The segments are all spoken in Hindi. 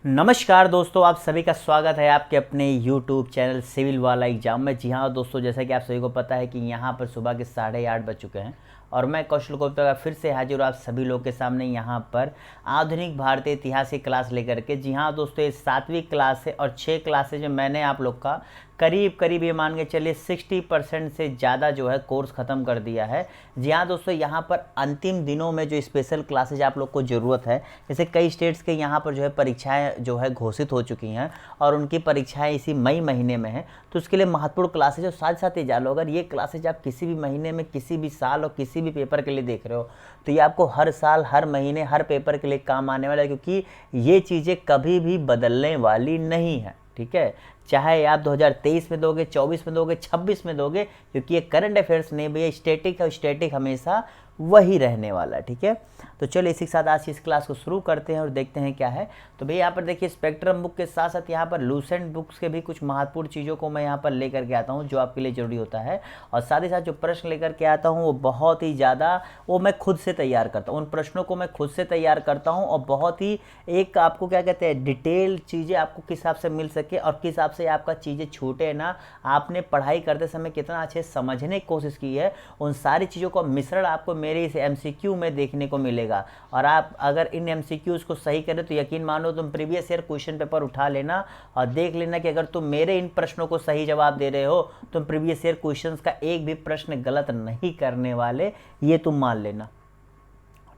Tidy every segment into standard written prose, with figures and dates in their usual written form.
नमस्कार दोस्तों, आप सभी का स्वागत है आपके अपने YouTube चैनल सिविल वाला एग्जाम में। जी हाँ दोस्तों, जैसा कि आप सभी को पता है कि यहाँ पर सुबह के 8:30 बज चुके हैं और मैं कौशल गुप्ता फिर से हाजिर हूँ आप सभी लोग के सामने यहाँ पर आधुनिक भारतीय इतिहास की क्लास लेकर के। जी हाँ दोस्तों, ये 7वीं क्लास है और 6 क्लासेज में मैंने आप लोग का करीब ये मान के चलिए 60% से ज़्यादा जो है कोर्स ख़त्म कर दिया है। जी हाँ दोस्तों, यहाँ पर अंतिम दिनों में जो स्पेशल क्लासेज आप लोग को ज़रूरत है, जैसे कई स्टेट्स के यहाँ पर जो है परीक्षाएं जो है घोषित हो चुकी हैं और उनकी परीक्षाएं इसी मई महीने में हैं, तो उसके लिए महत्वपूर्ण क्लासेज और साथ साथ ये जान लो, अगर ये क्लासेज आप किसी भी महीने में किसी भी साल और किसी भी पेपर के लिए देख रहे हो तो ये आपको हर साल हर महीने हर पेपर के लिए काम आने वाला है, क्योंकि ये चीज़ें कभी भी बदलने वाली नहीं है। ठीक है, चाहे आप 2023 में दोगे, 24 में दोगे, 26 में दोगे, क्योंकि ये करंट अफेयर्स नहीं भैया, स्टैटिक है, स्टैटिक हमेशा वही रहने वाला है। ठीक है, तो चलिए इसी के साथ आज इस क्लास को शुरू करते हैं और देखते हैं क्या है। तो भैया यहाँ पर देखिए, स्पेक्ट्रम बुक के साथ साथ यहाँ पर लूसेंट बुक्स के भी कुछ महत्वपूर्ण चीज़ों को मैं यहाँ पर लेकर के आता हूँ जो आपके लिए ज़रूरी होता है, और साथ ही साथ जो प्रश्न लेकर के आता हूँ वो बहुत ही ज़्यादा वो मैं खुद से तैयार करता हूँ, उन प्रश्नों को मैं खुद से तैयार करता हूँ और बहुत ही एक आपको क्या कहते हैं डिटेल चीज़ें आपको किस हिसाब से मिल सके और किस हिसाब से आपका चीज़ें छूटे ना। आपने पढ़ाई करते समय कितना अच्छे समझने की कोशिश की है, उन सारी चीज़ों का मिश्रण आपको मेरे इस MCQ में देखने को मिलेगा। और आप अगर इन MCQs को सही करें तो यकीन मानो तुम प्रीवियस ईयर क्वेश्चन पेपर उठा लेना और देख लेना कि अगर तुम मेरे इन प्रश्नों को सही जवाब दे रहे हो तुम प्रीवियस ईयर क्वेश्चंस का एक भी प्रश्न गलत नहीं करने वाले, ये तुम मान लेना।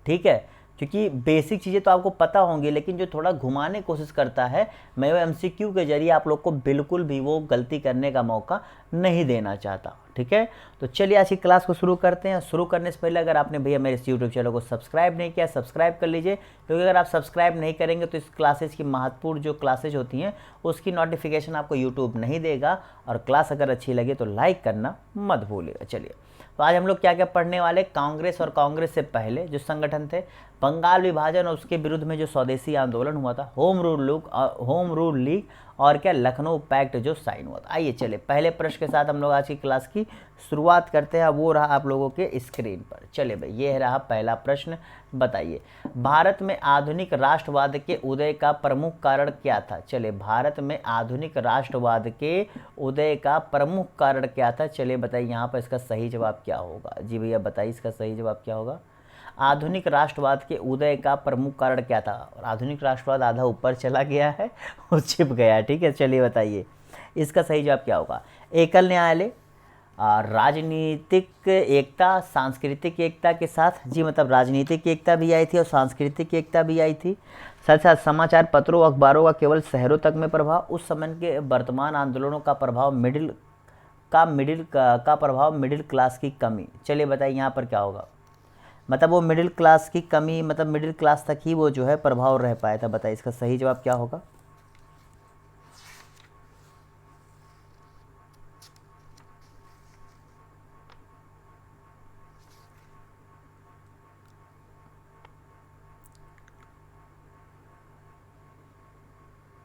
ठीक है, क्योंकि बेसिक चीज़ें तो आपको पता होंगी, लेकिन जो थोड़ा घुमाने की कोशिश करता है मैं वो MCQ के जरिए आप लोग को बिल्कुल भी वो गलती करने का मौका नहीं देना चाहता। ठीक है, तो चलिए आज की क्लास को शुरू करते हैं। शुरू करने से पहले अगर आपने भैया मेरे इस यूट्यूब चैनल को सब्सक्राइब नहीं किया, सब्सक्राइब कर लीजिए, क्योंकि अगर आप सब्सक्राइब नहीं करेंगे तो इस क्लासेज की महत्वपूर्ण जो क्लासेज होती हैं उसकी नोटिफिकेशन आपको यूट्यूब नहीं देगा। और क्लास अगर अच्छी लगे तो लाइक करना मत भूलिएगा। चलिए, तो आज हम लोग क्या क्या पढ़ने वाले, कांग्रेस और कांग्रेस से पहले जो संगठन थे, बंगाल विभाजन और उसके विरुद्ध में जो स्वदेशी आंदोलन हुआ था, होम रूल लीग और क्या लखनऊ पैक्ट जो साइन हुआ था। आइए चले पहले प्रश्न के साथ हम लोग आज की क्लास की शुरुआत करते हैं। वो रहा आप लोगों के स्क्रीन पर। चले भाई, ये रहा पहला प्रश्न। बताइए, भारत में आधुनिक राष्ट्रवाद के उदय का प्रमुख कारण क्या था? चले, भारत में आधुनिक राष्ट्रवाद के उदय का प्रमुख कारण क्या था? चलिए बताइए यहाँ पर इसका सही जवाब क्या होगा। जी भैया बताइए इसका सही जवाब क्या होगा। आधुनिक राष्ट्रवाद के उदय का प्रमुख कारण क्या था? और आधुनिक राष्ट्रवाद आधा ऊपर चला गया है और छिप गया है। ठीक है, चलिए बताइए इसका सही जवाब क्या होगा। एकल न्यायालय, राजनीतिक एकता, सांस्कृतिक एकता के साथ, जी मतलब राजनीतिक एकता भी आई थी और सांस्कृतिक एकता भी आई थी। साथ साथ समाचार पत्रों अखबारों का केवल शहरों तक में प्रभाव, उस समय के वर्तमान आंदोलनों का प्रभाव, मिडिल क्लास की कमी। चलिए बताइए यहाँ पर क्या होगा। मतलब वो मिडिल क्लास की कमी, मतलब मिडिल क्लास तक ही वो जो है प्रभाव रह पाया था। बताइए इसका सही जवाब क्या होगा।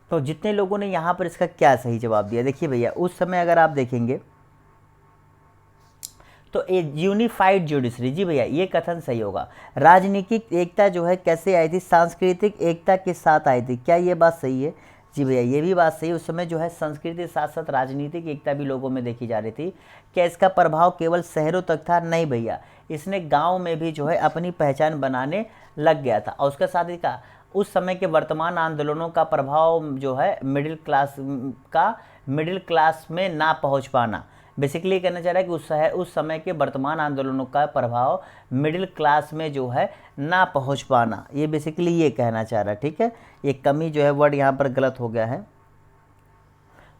तो जितने लोगों ने यहाँ पर इसका क्या सही जवाब दिया, देखिए भैया उस समय अगर आप देखेंगे तो यूनिफाइड जुडिशरी, जी भैया ये कथन सही होगा। राजनीतिक एकता जो है कैसे आई थी? सांस्कृतिक एकता के साथ आई थी। क्या ये बात सही है? जी भैया ये भी बात सही है। उस समय जो है संस्कृति के साथ साथ राजनीतिक एकता भी लोगों में देखी जा रही थी। क्या इसका प्रभाव केवल शहरों तक था? नहीं भैया, इसने गाँव में भी जो है अपनी पहचान बनाने लग गया था। और उसके साथ ही कहा उस समय के वर्तमान आंदोलनों का प्रभाव जो है मिडिल क्लास में ना पहुंच पाना। बेसिकली कहना चाह रहा है कि उस समय के वर्तमान आंदोलनों का प्रभाव मिडिल क्लास में जो है ना पहुंच पाना, ये बेसिकली ये कहना चाह रहा है। ठीक है, ये कमी जो है वर्ड यहाँ पर गलत हो गया है,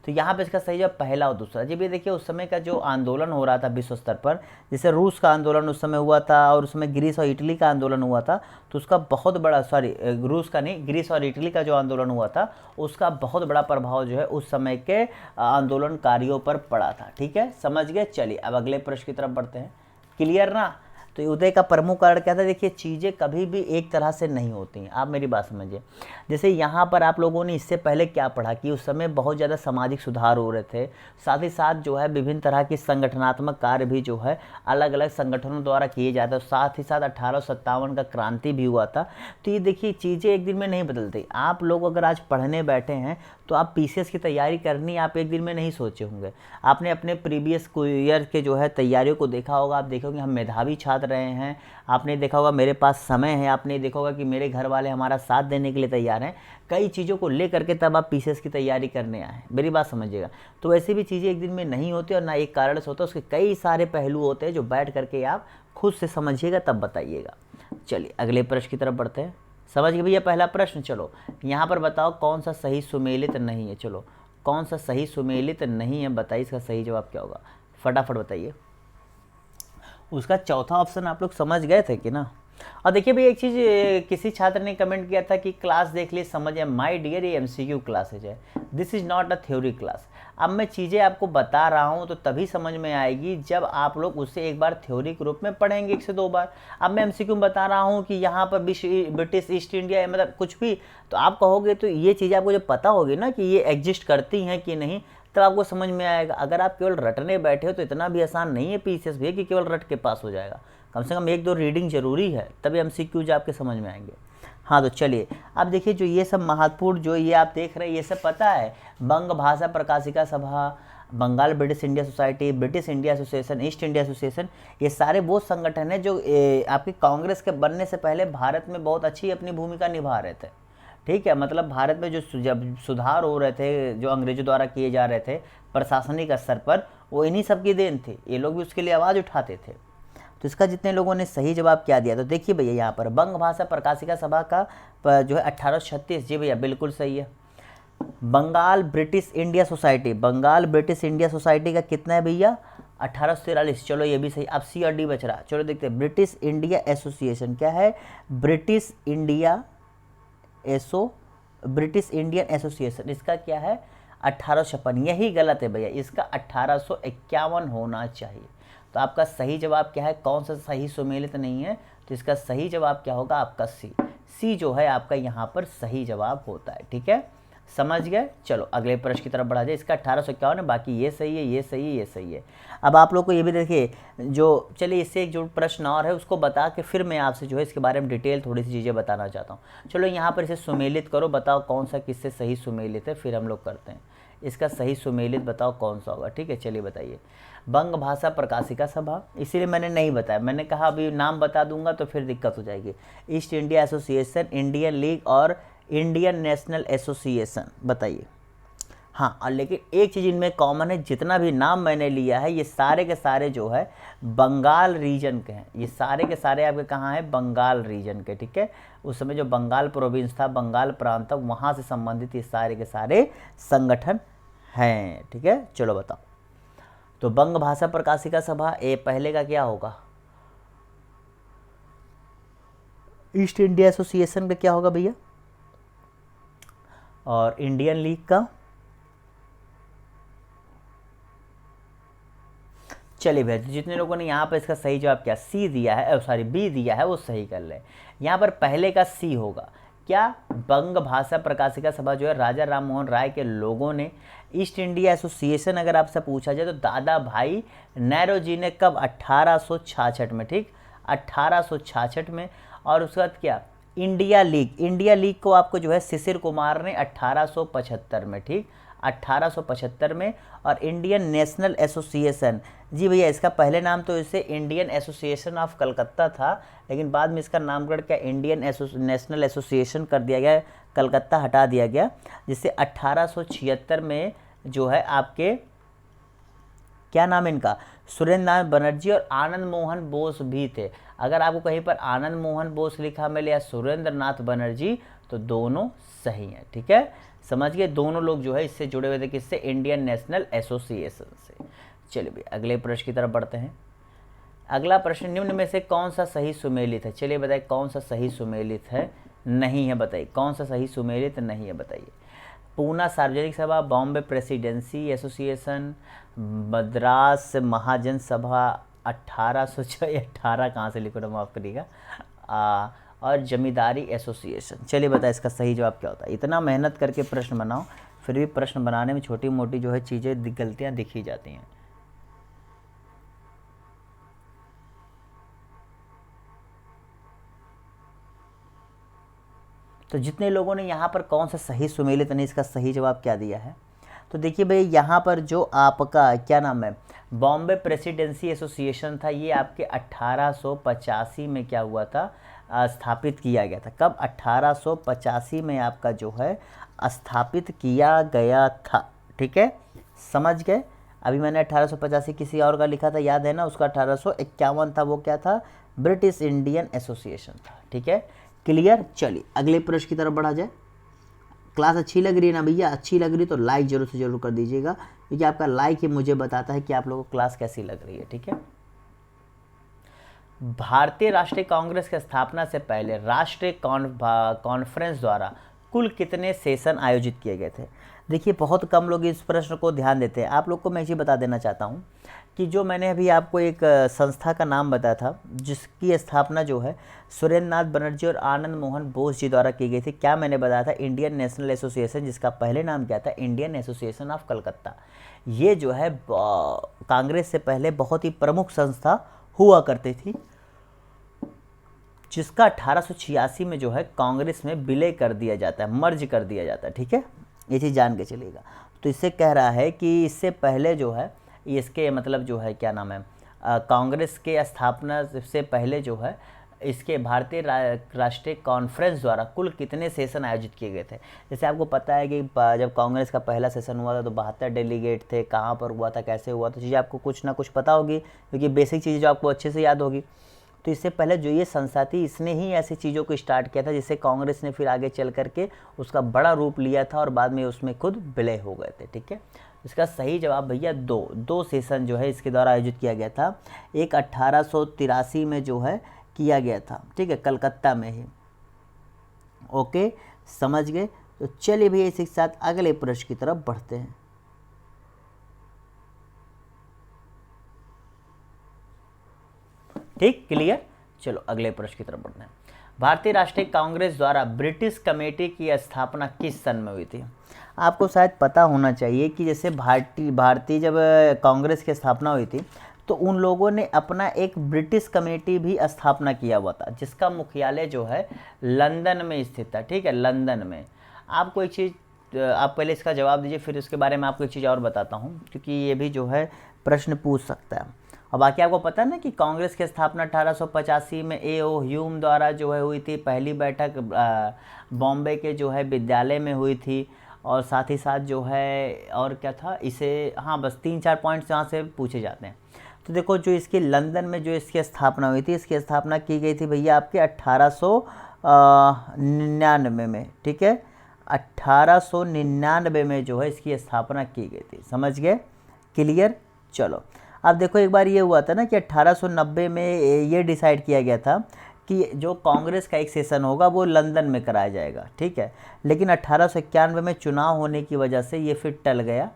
तो यहाँ पे इसका सही जवाब पहला और दूसरा। जब ये देखिए उस समय का जो आंदोलन हो रहा था विश्व स्तर पर, जैसे रूस का आंदोलन उस समय हुआ था और उसमें ग्रीस और इटली का आंदोलन हुआ था, तो उसका बहुत बड़ा रूस का नहीं, ग्रीस और इटली का जो आंदोलन हुआ था उसका बहुत बड़ा प्रभाव जो है उस समय के आंदोलनकारियों पर पड़ा था। ठीक है, समझ गए। चलिए अब अगले प्रश्न की तरफ बढ़ते हैं। क्लियर ना? तो उदय का प्रमुख कारण क्या था? देखिए, चीज़ें कभी भी एक तरह से नहीं होती हैं, आप मेरी बात समझिए। जैसे यहाँ पर आप लोगों ने इससे पहले क्या पढ़ा कि उस समय बहुत ज़्यादा सामाजिक सुधार हो रहे थे, साथ ही साथ जो है विभिन्न तरह की संगठनात्मक कार्य भी जो है अलग अलग संगठनों द्वारा किए जाते हैं, साथ ही साथ 1857 का क्रांति भी हुआ था। तो ये देखिए, चीज़ें एक दिन में नहीं बदलती। आप लोग अगर आज पढ़ने बैठे हैं तो आप पीसीएस की तैयारी करनी आप एक दिन में नहीं सोचे होंगे। आपने अपने प्रीवियस ईयर के जो है तैयारियों को देखा होगा, आप देखोगे हम मेधावी छात्र रहे हैं, आपने देखा होगा मेरे पास समय है, आपने देखा होगा कि मेरे घर वाले हमारा साथ देने के लिए तैयार हैं। कई चीज़ों को ले करके तब आप पीसीएस की तैयारी करने आए हैं, मेरी बात समझिएगा। तो ऐसी भी चीज़ें एक दिन में नहीं होती और ना एक कारण से होता है, उसके कई सारे पहलू होते हैं जो बैठ करके आप खुद से समझिएगा तब बताइएगा। चलिए अगले प्रश्न की तरफ बढ़ते हैं। समझ गए भैया पहला प्रश्न? चलो यहाँ पर बताओ कौन सा सही सुमेलित नहीं है। चलो कौन सा सही सुमेलित नहीं है बताइए, इसका सही जवाब क्या होगा, फटाफट बताइए। उसका चौथा ऑप्शन आप लोग समझ गए थे कि ना? और देखिए भाई एक चीज़, किसी छात्र ने कमेंट किया था कि क्लास देख लिए समझ है। माय डियर, ये एमसीक्यू क्लासेज है, this is not a theory class. अब मैं चीज़ें आपको बता रहा हूँ तो तभी समझ में आएगी जब आप लोग उसे एक बार थ्योरी के रूप में पढ़ेंगे 1 से 2 बार। अब मैं एमसीक्यू बता रहा हूँ कि यहाँ पर ब्रिटिश ईस्ट इंडिया मतलब कुछ भी, तो आप कहोगे तो ये चीज़ें आपको जब पता होगी ना कि ये एग्जिस्ट करती हैं कि नहीं, तब आपको समझ में आएगा। अगर आप केवल रटने बैठे हो तो इतना भी आसान नहीं है पीसीएस भी कि केवल रट के पास हो जाएगा। कम से कम 1-2 रीडिंग जरूरी है, तभी एमसीक्यूज आपके समझ में आएंगे। हाँ तो चलिए अब देखिए, जो ये सब महत्वपूर्ण जो ये आप देख रहे हैं, ये सब पता है बंग Bhasha Prakashika Sabha, Bengal British India Society, British India Association, East India Association, ये सारे वो संगठन हैं जो आपकी कांग्रेस के बनने से पहले भारत में बहुत अच्छी अपनी भूमिका निभा रहे थे। ठीक है, मतलब भारत में जो जब सुधार हो रहे थे जो अंग्रेजों द्वारा किए जा रहे थे प्रशासनिक स्तर पर, वो इन्हीं सब की देन थी। ये लोग भी उसके लिए आवाज़ उठाते थे। तो इसका जितने लोगों ने सही जवाब क्या दिया, तो देखिए भैया यहाँ पर बंग भाषा प्रकाशिका सभा का जो है 1836, जी भैया बिल्कुल सही है। Bengal British India Society, Bengal British India Society का कितना है भैया, 1843, चलो ये भी सही। अब सी और डी बच रहा, चलो देखते हैं। ब्रिटिश इंडिया एसोसिएशन क्या है, ब्रिटिश इंडियन एसोसिएशन, इसका क्या है 1856, यही गलत है भैया, इसका 1851 होना चाहिए। तो आपका सही जवाब क्या है, कौन सा सही सुमेलित नहीं है, तो इसका सही जवाब क्या होगा आपका सी जो है आपका यहाँ पर सही जवाब होता है। ठीक है, समझ गए। चलो अगले प्रश्न की तरफ बढ़ा जाए। इसका 1851 है, बाकी ये सही है, ये सही है, ये सही है। अब आप लोग को ये भी देखिए, जो चलिए इससे एक जो प्रश्न और है उसको बता के फिर मैं आपसे जो है इसके बारे में डिटेल थोड़ी सी चीज़ें बताना चाहता हूँ। चलो यहाँ पर इसे सुमेलित करो, बताओ कौन सा किससे सही सुमेलित है, फिर हम लोग करते हैं। इसका सही सुमेलित बताओ कौन सा होगा। ठीक है, चलिए बताइए। बंग भाषा प्रकाशिका सभा, इसीलिए मैंने नहीं बताया, मैंने कहा अभी नाम बता दूंगा तो फिर दिक्कत हो जाएगी। East India association, Indian league और इंडियन नेशनल एसोसिएशन, बताइए। हाँ, और लेकिन एक चीज़ इनमें कॉमन है, जितना भी नाम मैंने लिया है ये सारे के सारे जो है बंगाल रीजन के हैं। ये सारे के सारे आपके कहाँ हैं, बंगाल रीजन के। ठीक है, उस समय जो बंगाल प्रोविंस था, बंगाल प्रांत था, वहाँ से संबंधित ये सारे के सारे संगठन हैं। ठीक है, चलो बताओ। तो बंग भाषा प्रकाशिका सभा ए पहले का क्या होगा, ईस्ट इंडिया एसोसिएशन का क्या होगा भैया, और इंडियन लीग का, चलिए भैया जितने लोगों ने यहाँ पर इसका सही जवाब क्या सी दिया है, सॉरी बी दिया है, वो सही कर ले। यहाँ पर पहले का सी होगा क्या, बंग भाषा प्रकाशिका सभा जो है राजा राम मोहन राय के लोगों ने, ईस्ट इंडिया एसोसिएशन अगर आपसे पूछा जाए तो दादा भाई नेहरू ने कब, 1866 में। ठीक, 1866 में। और उसके बाद क्या, इंडिया लीग, इंडिया लीग को आपको जो है शिशिर कुमार ने 1875 में। ठीक, 1875 में। और इंडियन नेशनल एसोसिएशन, जी भैया इसका पहले नाम तो इसे इंडियन एसोसिएशन ऑफ कलकत्ता था, लेकिन बाद में इसका नामकरण क्या इंडियन नेशनल एसोसिएशन कर दिया गया, कलकत्ता हटा दिया गया, जिससे 1876 में जो है आपके क्या नाम इनका, सुरेंद्र नाथ बनर्जी और आनंद मोहन बोस भी थे। अगर आपको कहीं पर आनंद मोहन बोस लिखा मिले या सुरेंद्र नाथ बनर्जी तो दोनों सही हैं। ठीक है, समझ गए, दोनों लोग जो है इससे जुड़े हुए थे, किससे, इंडियन नेशनल एसोसिएशन से। चलिए अगले प्रश्न की तरफ बढ़ते हैं। अगला प्रश्न, निम्न में से कौन सा सही सुमेलित है, चलिए बताइए कौन सा सही सुमेलित है, नहीं है बताइए, कौन सा सही सुमेलित नहीं है बताइए। पूना सार्वजनिक सभा, बॉम्बे प्रेसिडेंसी एसोसिएशन, मद्रास महाजन सभा, 1800 18 कहाँ से लिखो ना, माफ़ करिएगा। और जमींदारी एसोसिएशन। चलिए बताए इसका सही जवाब क्या होता है। इतना मेहनत करके प्रश्न बनाओ, फिर भी प्रश्न बनाने में छोटी मोटी जो है चीज़ें गलतियाँ दिखी जाती हैं। तो जितने लोगों ने यहाँ पर कौन सा सही सुमेलित नहीं, इसका सही जवाब क्या दिया है, तो देखिए भाई यहाँ पर जो आपका क्या नाम है, बॉम्बे प्रेसिडेंसी एसोसिएशन था, ये आपके 1885 में क्या हुआ था, स्थापित किया गया था। कब? 1885 में आपका जो है स्थापित किया गया था। ठीक है, समझ गए। अभी मैंने 1885 किसी और का लिखा था, याद है ना, उसका 1851 था, वो क्या था, ब्रिटिश इंडियन एसोसिएशन था। ठीक है, क्लियर। चलिए अगले प्रश्न की तरफ बढ़ा जाए। क्लास अच्छी लग रही है ना भैया? अच्छी लग रही तो लाइक जरूर से जरूर कर दीजिएगा, क्योंकि आपका लाइक ही मुझे बताता है कि आप लोगों को क्लास कैसी लग रही है। ठीक है, भारतीय राष्ट्रीय कांग्रेस की स्थापना से पहले राष्ट्रीय कॉन्फ्रेंस द्वारा कुल कितने सेशन आयोजित किए गए थे? देखिए बहुत कम लोग इस प्रश्न को ध्यान देते हैं। आप लोग को मैं ये बता देना चाहता हूँ कि जो मैंने अभी आपको एक संस्था का नाम बताया था, जिसकी स्थापना जो है सुरेंद्र नाथ बनर्जी और आनंद मोहन बोस जी द्वारा की गई थी। क्या मैंने बताया था? इंडियन नेशनल एसोसिएशन, जिसका पहले नाम क्या था, इंडियन एसोसिएशन ऑफ कलकत्ता। ये जो है कांग्रेस से पहले बहुत ही प्रमुख संस्था हुआ करती थी, जिसका 1886 में जो है कांग्रेस में विलय कर दिया जाता है, मर्ज कर दिया जाता है। ठीक है, ये चीज़ जान के चलिएगा। तो इससे कह रहा है कि इससे पहले जो है, इसके मतलब जो है क्या नाम है, कांग्रेस के स्थापना से पहले जो है इसके भारतीय राष्ट्रीय कॉन्फ्रेंस द्वारा कुल कितने सेशन आयोजित किए गए थे? जैसे आपको पता है कि जब कांग्रेस का पहला सेशन हुआ था तो 72 डेलीगेट थे, कहाँ पर हुआ था, कैसे हुआ, तो चीज़ें आपको कुछ ना कुछ पता होगी, क्योंकि बेसिक चीज़ें जो आपको अच्छे से याद होगी। तो इससे पहले जो ये संस्था थी, इसने ही ऐसी चीज़ों को स्टार्ट किया था, जिससे कांग्रेस ने फिर आगे चल करके उसका बड़ा रूप लिया था और बाद में उसमें खुद विलय हो गए थे। ठीक है, इसका सही जवाब भैया दो सेशन जो है इसके द्वारा आयोजित किया गया था। एक 1883 में जो है किया गया था, ठीक है, कलकत्ता में ही। ओके, समझ गए। तो चलिए भैया इसी के साथ अगले प्रश्न की तरफ बढ़ते हैं। ठीक, क्लियर। चलो अगले प्रश्न की तरफ बढ़ते हैं। भारतीय राष्ट्रीय कांग्रेस द्वारा ब्रिटिश कमेटी की स्थापना किस सन में हुई थी? आपको शायद पता होना चाहिए कि जैसे भारतीय जब कांग्रेस की स्थापना हुई थी तो उन लोगों ने अपना एक ब्रिटिश कमेटी भी स्थापना किया हुआ था, जिसका मुख्यालय जो है लंदन में स्थित था। ठीक है, लंदन में। आपको एक चीज़, आप पहले इसका जवाब दीजिए, फिर उसके बारे में आपको एक चीज़ और बताता हूँ, क्योंकि ये भी जो है प्रश्न पूछ सकता है। और बाकी आपको पता है ना कि कांग्रेस की स्थापना 1885 में A.O. ह्यूम द्वारा जो है हुई थी। पहली बैठक बॉम्बे के जो है विद्यालय में हुई थी, और साथ ही साथ जो है और क्या था इसे, हाँ बस 3-4 पॉइंट्स यहाँ से पूछे जाते हैं। तो देखो जो इसकी लंदन में जो इसकी स्थापना हुई थी, इसकी स्थापना की गई थी भैया आपके 1899 में। ठीक है, 1899 में जो है इसकी स्थापना की गई थी। समझ गए, क्लियर। चलो अब देखो, एक बार ये हुआ था ना कि 1890 में ये डिसाइड किया गया था कि जो कांग्रेस का एक सेशन होगा वो लंदन में कराया जाएगा। ठीक है, लेकिन 1891 में चुनाव होने की वजह से ये फिर टल गया।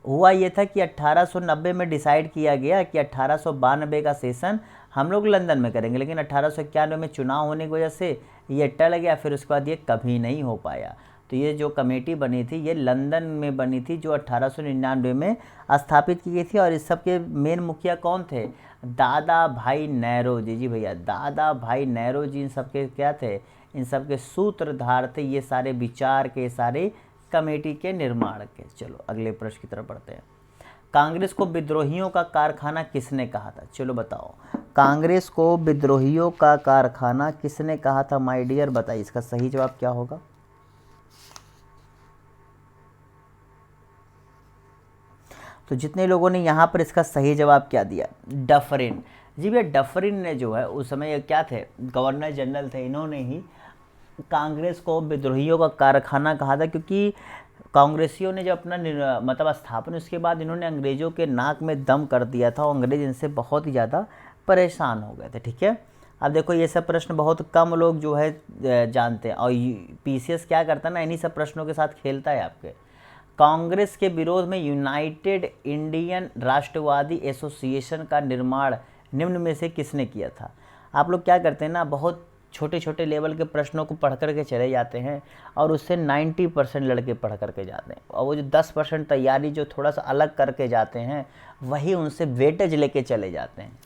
हुआ ये था कि 1890 में डिसाइड किया गया कि 1892 का सेशन हम लोग लंदन में करेंगे, लेकिन 1891 में चुनाव होने की वजह से ये टल गया। फिर उसके बाद ये कभी नहीं हो पाया। तो ये जो कमेटी बनी थी ये लंदन में बनी थी, जो 1899 में स्थापित की गई थी। और इस सब के मेन मुखिया कौन थे? दादा भाई नेहरू जी। जी भैया, दादा भाई नेहरू जी इन सब के क्या थे? इन सब के सूत्रधार थे, ये सारे विचार के, सारे कमेटी के निर्माण के। चलो अगले प्रश्न की तरफ बढ़ते हैं। कांग्रेस को विद्रोहियों का कारखाना किसने कहा था? चलो बताओ, कांग्रेस को विद्रोहियों का कारखाना किसने कहा था माय डियर? बताइए इसका सही जवाब क्या होगा। तो जितने लोगों ने यहाँ पर इसका सही जवाब क्या दिया, डफरिन। जी भैया, डफरिन ने जो है उस समय क्या थे, गवर्नर जनरल थे, इन्होंने ही कांग्रेस को विद्रोहियों का कारखाना कहा था, क्योंकि कांग्रेसियों ने जब अपना मतलब स्थापना, उसके बाद इन्होंने अंग्रेज़ों के नाक में दम कर दिया था और अंग्रेज इनसे बहुत ही ज़्यादा परेशान हो गए थे। ठीक है, अब देखो ये सब प्रश्न बहुत कम लोग जो है जानते हैं, और PCS क्या करता है ना, इन्हीं सब प्रश्नों के साथ खेलता है आपके। कांग्रेस के विरोध में यूनाइटेड इंडियन राष्ट्रवादी एसोसिएशन का निर्माण निम्न में से किसने किया था। आप लोग क्या करते हैं ना, बहुत छोटे छोटे लेवल के प्रश्नों को पढ़ करके चले जाते हैं और उससे 90% लड़के पढ़ करके जाते हैं, और वो जो 10% तैयारी जो थोड़ा सा अलग करके जाते हैं वही उनसे वेटेज लेके चले जाते हैं।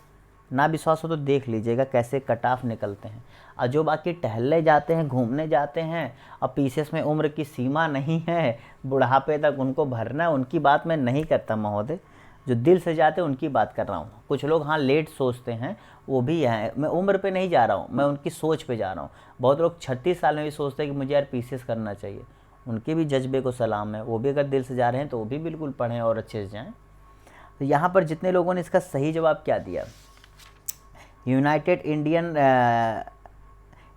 ना विश्वास हो तो देख लीजिएगा कैसे कट ऑफ निकलते हैं। और जो बाकी टहलने जाते हैं, घूमने जाते हैं, और पीसेस में उम्र की सीमा नहीं है, बुढ़ापे तक उनको भरना है, उनकी बात मैं नहीं करता महोदय। जो दिल से जाते हैं उनकी बात कर रहा हूँ। कुछ लोग हाँ लेट सोचते हैं, वो भी हैं। मैं उम्र पे नहीं जा रहा हूँ, मैं उनकी सोच पे जा रहा हूँ। बहुत लोग 36 साल में भी सोचते हैं कि मुझे यार पीसीएस करना चाहिए, उनके भी जज्बे को सलाम है। वो भी अगर दिल से जा रहे हैं तो वो भी बिल्कुल पढ़ें और अच्छे से जाएँ। तो यहाँ पर जितने लोगों ने इसका सही जवाब क्या दिया, यूनाइटेड इंडियन,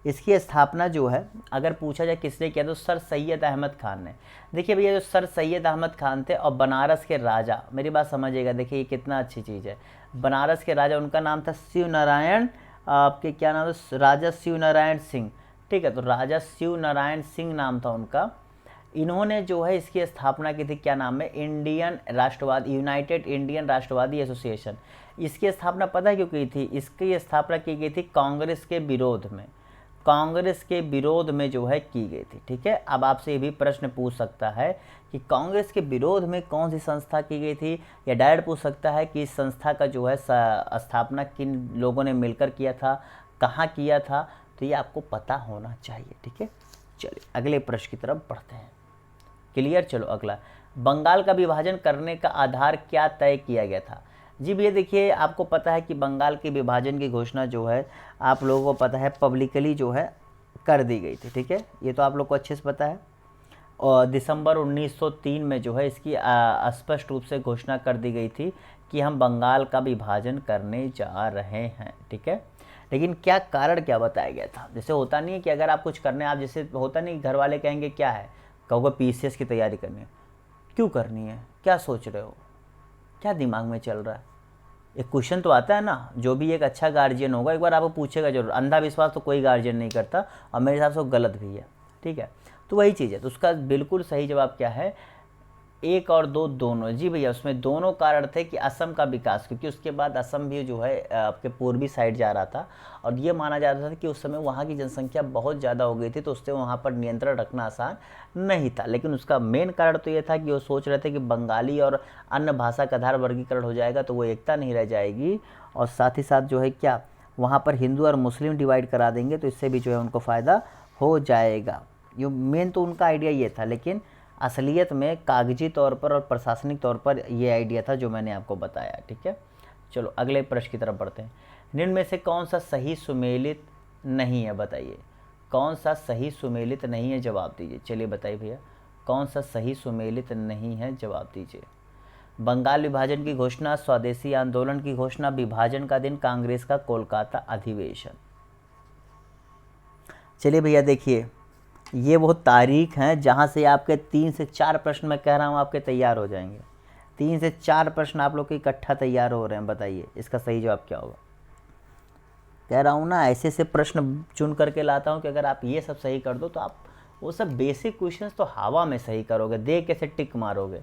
इसकी स्थापना जो है अगर पूछा जाए किसने किया तो सर सैयद अहमद खान ने। देखिए भैया, जो सर सैयद अहमद खान थे और बनारस के राजा, मेरी बात समझिएगा, देखिए ये कितना अच्छी चीज़ है। बनारस के राजा, उनका नाम था शिव नारायण, आपके क्या नाम था, राजा शिव नारायण सिंह। ठीक है, तो राजा शिव नारायण सिंह नाम था उनका। इन्होंने जो है इसकी स्थापना की थी, क्या नाम है, इंडियन राष्ट्रवादी, यूनाइटेड इंडियन राष्ट्रवादी एसोसिएशन। इसकी स्थापना पता है क्यों की थी? इसकी स्थापना की गई थी कांग्रेस के विरोध में, कांग्रेस के विरोध में जो है की गई थी। ठीक है, अब आपसे ये भी प्रश्न पूछ सकता है कि कांग्रेस के विरोध में कौन सी संस्था की गई थी, या डायरेक्ट पूछ सकता है कि इस संस्था का जो है स्थापना किन लोगों ने मिलकर किया था, कहाँ किया था। तो ये आपको पता होना चाहिए। ठीक है, चलिए अगले प्रश्न की तरफ बढ़ते हैं। क्लियर, चलो अगला, बंगाल का विभाजन करने का आधार क्या तय किया गया था? जी भैया देखिए, आपको पता है कि बंगाल के विभाजन की घोषणा जो है आप लोगों को पता है पब्लिकली जो है कर दी गई थी। ठीक है, ये तो आप लोग को अच्छे से पता है। और दिसंबर 1903 में जो है इसकी स्पष्ट रूप से घोषणा कर दी गई थी कि हम बंगाल का विभाजन करने जा रहे हैं। ठीक है, लेकिन क्या कारण क्या बताया गया था? जैसे होता नहीं है कि अगर आप कुछ करने, आप जैसे होता नहीं, घर वाले कहेंगे क्या है, कहोगे पीसीएस की तैयारी करनी है। क्यों करनी है, क्या सोच रहे हो, क्या दिमाग में चल रहा है? एक क्वेश्चन तो आता है ना, जो भी एक अच्छा गार्जियन होगा एक बार आपको पूछेगा जरूर। अंधा विश्वास तो कोई गार्जियन नहीं करता, और मेरे हिसाब से वो गलत भी है। ठीक है, तो वही चीज़ है। तो उसका बिल्कुल सही जवाब क्या है, 1 और 2 दोनों। जी भैया, उसमें दोनों कारण थे कि असम का विकास, क्योंकि उसके बाद असम भी जो है आपके पूर्वी साइड जा रहा था, और ये माना जाता था कि उस समय वहाँ की जनसंख्या बहुत ज़्यादा हो गई थी, तो उससे वहाँ पर नियंत्रण रखना आसान नहीं था। लेकिन उसका मेन कारण तो ये था कि वो सोच रहे थे कि बंगाली और अन्य भाषा का आधार वर्गीकरण हो जाएगा तो वो एकता नहीं रह जाएगी, और साथ ही साथ जो है क्या, वहाँ पर हिंदू और मुस्लिम डिवाइड करा देंगे तो इससे भी जो है उनको फ़ायदा हो जाएगा। ये मेन तो उनका आइडिया ये था, लेकिन असलियत में कागजी तौर पर और प्रशासनिक तौर पर ये आइडिया था जो मैंने आपको बताया। ठीक है, चलो अगले प्रश्न की तरफ बढ़ते हैं। निम्न में से कौन सा सही सुमेलित नहीं है, बताइए कौन सा सही सुमेलित नहीं है, जवाब दीजिए। चलिए बताइए भैया, कौन सा सही सुमेलित नहीं है, जवाब दीजिए। बंगाल विभाजन की घोषणा, स्वदेशी आंदोलन की घोषणा, विभाजन का दिन, कांग्रेस का कोलकाता अधिवेशन। चलिए भैया देखिए, ये वो तारीख हैं जहाँ से आपके 3 से 4 प्रश्न, मैं कह रहा हूँ आपके तैयार हो जाएंगे। 3 से 4 प्रश्न आप लोग के इकट्ठा तैयार हो रहे हैं। बताइए इसका सही जवाब क्या होगा? कह रहा हूँ ना, ऐसे से प्रश्न चुन करके लाता हूँ कि अगर आप ये सब सही कर दो तो आप वो सब बेसिक क्वेश्चंस तो हवा में सही करोगे, देख कैसे टिक मारोगे।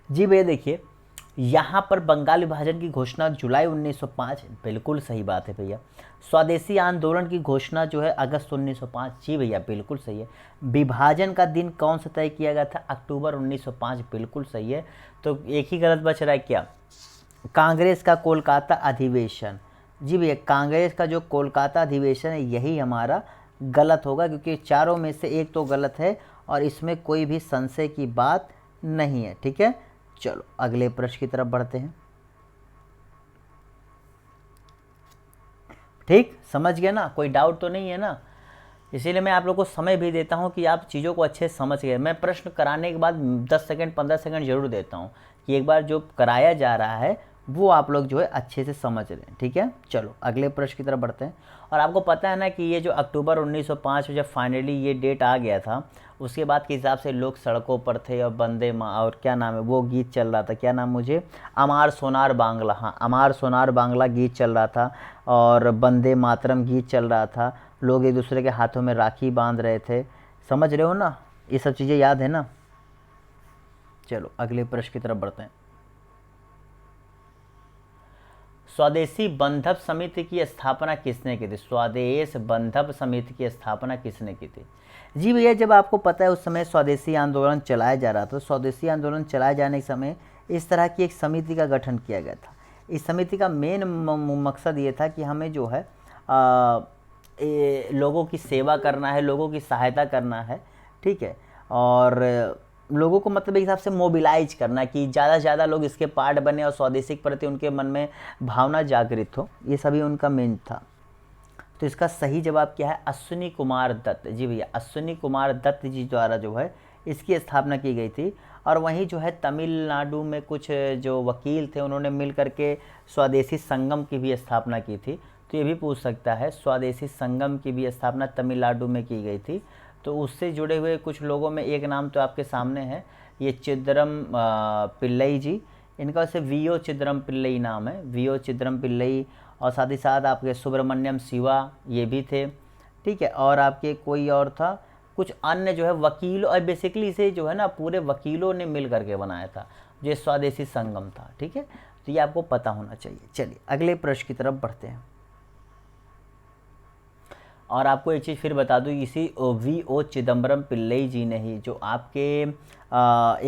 जी भैया देखिए, यहाँ पर बंगाल विभाजन की घोषणा जुलाई 1905, बिल्कुल सही बात है भैया। स्वदेशी आंदोलन की घोषणा जो है अगस्त 1905, जी भैया बिल्कुल सही है। विभाजन का दिन कौन सा तय किया गया था? अक्टूबर 1905, बिल्कुल सही है। तो एक ही गलत बच रहा है क्या? कांग्रेस का कोलकाता अधिवेशन। जी भैया, कांग्रेस का जो कोलकाता अधिवेशन है यही हमारा गलत होगा, क्योंकि चारों में से एक तो गलत है और इसमें कोई भी संशय की बात नहीं है। ठीक है, चलो अगले प्रश्न की तरफ बढ़ते हैं। ठीक, समझ गए ना, कोई डाउट तो नहीं है ना? इसीलिए मैं आप लोगों को समय भी देता हूं कि आप चीज़ों को अच्छे से समझ गए। मैं प्रश्न कराने के बाद 10 सेकंड 15 सेकंड जरूर देता हूं कि एक बार जो कराया जा रहा है वो आप लोग जो है अच्छे से समझ रहे हैं, ठीक है। चलो अगले प्रश्न की तरफ बढ़ते हैं। और आपको पता है ना कि ये जो अक्टूबर 1905 में जब फाइनली ये डेट आ गया था, उसके बाद के हिसाब से लोग सड़कों पर थे और बंदे माँ और क्या नाम है वो गीत चल रहा था, क्या नाम मुझे, अमार सोनार बांग्ला, हाँ अमार सोनार बांग्ला गीत चल रहा था और वंदे मातरम गीत चल रहा था। लोग एक दूसरे के हाथों में राखी बांध रहे थे, समझ रहे हो ना, ये सब चीज़ें याद है ना। चलो अगले प्रश्न की तरफ बढ़ते हैं। स्वदेशी बंधप समिति की स्थापना किसने की थी? स्वदेश बंधप समिति की स्थापना किसने की थी? जी भैया, जब आपको पता है उस समय स्वदेशी आंदोलन चलाया जा रहा था, स्वदेशी आंदोलन चलाए जाने के समय इस तरह की एक समिति का गठन किया गया था। इस समिति का मेन मकसद ये था कि हमें जो है लोगों की सेवा करना है, लोगों की सहायता करना है, ठीक है, और लोगों को मतलब एक हिसाब से मोबिलाइज करना कि ज़्यादा से ज़्यादा लोग इसके पार्ट बने और स्वदेशी के प्रति उनके मन में भावना जागृत हो, ये सभी उनका मेन था। तो इसका सही जवाब क्या है? अश्विनी कुमार दत्त। जी भैया, अश्विनी कुमार दत्त जी द्वारा जो है इसकी स्थापना की गई थी। और वहीं जो है तमिलनाडु में कुछ जो वकील थे उन्होंने मिल करके स्वदेशी संगम की भी स्थापना की थी। तो ये भी पूछ सकता है, स्वदेशी संगम की भी स्थापना तमिलनाडु में की गई थी। तो उससे जुड़े हुए कुछ लोगों में एक नाम तो आपके सामने है, ये चिदरम पिल्लई जी, इनका वैसे वीओ चिदरम पिल्लई नाम है, वीओ चिदरम पिल्लई। और साथ ही साथ आपके सुब्रमण्यम शिवा ये भी थे, ठीक है। और आपके कोई और था, कुछ अन्य जो है वकीलों, और बेसिकली इसे जो है ना पूरे वकीलों ने मिल करके बनाया था, जो स्वदेशी संगम था, ठीक है। तो ये आपको पता होना चाहिए। चलिए अगले प्रश्न की तरफ बढ़ते हैं। और आपको एक चीज़ फिर बता दूँ, इसी वीओ चिदम्बरम पिल्लई जी ने ही जो आपके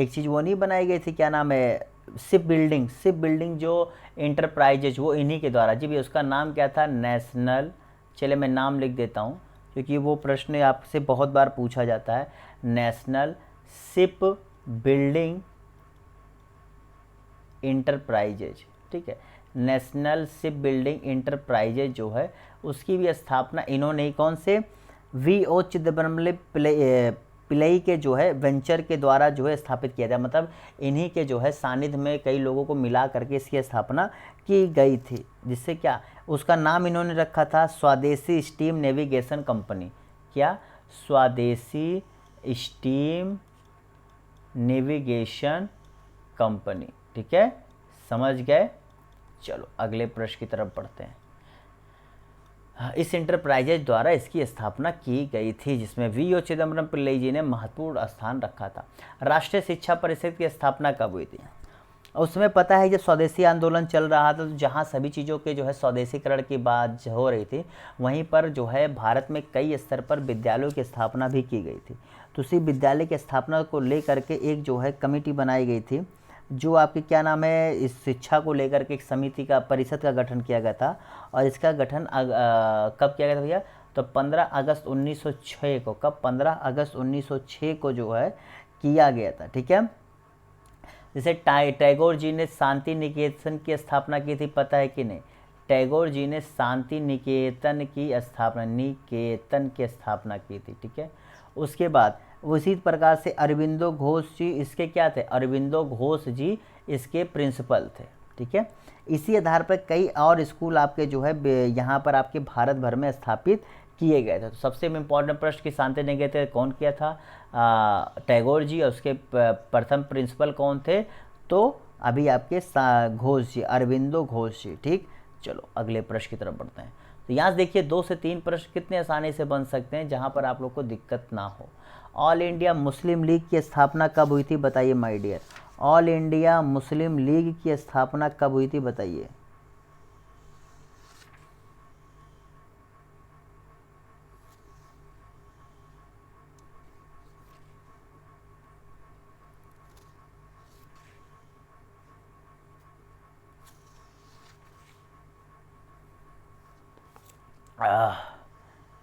एक चीज़ वो नहीं बनाई गई थी, क्या नाम है, शिप बिल्डिंग जो इंटरप्राइजेज, वो इन्हीं के द्वारा। जी भी उसका नाम क्या था? नेशनल, चले मैं नाम लिख देता हूँ क्योंकि वो प्रश्न आपसे बहुत बार पूछा जाता है। नेशनल शिप बिल्डिंग इंटरप्राइजेज, ठीक है। नेशनल शिप बिल्डिंग इंटरप्राइजेज जो है उसकी भी स्थापना इन्होंने ही, कौन से, वीओ चिदम्बरम पिल्लई के जो है वेंचर के द्वारा जो है स्थापित किया था। मतलब इन्हीं के जो है सानिध्य में कई लोगों को मिला करके इसकी स्थापना की गई थी, जिससे क्या उसका नाम इन्होंने रखा था स्वदेशी स्टीम नेविगेशन कंपनी। क्या? स्वदेशी स्टीम नेविगेशन कंपनी, ठीक है, समझ गए। चलो अगले प्रश्न की तरफ बढ़ते हैं। इस इंटरप्राइजेज द्वारा इसकी स्थापना की गई थी, जिसमें वीओ चिदम्बरम पिल्लई जी ने महत्वपूर्ण स्थान रखा था। राष्ट्रीय शिक्षा परिषद की स्थापना कब हुई थी? उस समय पता है जब स्वदेशी आंदोलन चल रहा था, तो जहाँ सभी चीज़ों के जो है स्वदेशीकरण की बात हो रही थी, वहीं पर जो है भारत में कई स्तर पर विद्यालयों की स्थापना भी की गई थी। तो उसी विद्यालय की स्थापना को लेकर के एक जो है कमेटी बनाई गई थी, जो आपके क्या नाम है, इस शिक्षा को लेकर के एक समिति का, परिषद का गठन किया गया था। और इसका गठन कब किया गया था भैया? तो 15 अगस्त 1906 को, कब? 15 अगस्त 1906 को जो है किया गया था, ठीक है। जैसे टैगोर जी ने शांति निकेतन की स्थापना की थी, पता है कि नहीं? टैगोर जी ने शांति निकेतन की स्थापना की थी, ठीक है। उसके बाद उसी प्रकार से अरविंदो घोष जी इसके क्या थे? अरविंदो घोष जी इसके प्रिंसिपल थे, ठीक है। इसी आधार पर कई और स्कूल आपके जो है यहाँ पर आपके भारत भर में स्थापित किए गए थे। तो सबसे इम्पोर्टेंट प्रश्न की शांति निकेतन कौन किया था? टैगोर जी। और उसके प्रथम प्रिंसिपल कौन थे? तो अभी आपके घोष जी, अरविंदो घोष जी, ठीक। चलो अगले प्रश्न की तरफ बढ़ते हैं। तो यहाँ से देखिए 2 से 3 प्रश्न कितने आसानी से बन सकते हैं जहाँ पर आप लोग को दिक्कत ना हो। ऑल इंडिया मुस्लिम लीग की स्थापना कब हुई थी? बताइए my dear. All India Muslim League की स्थापना कब हुई थी? बताइए।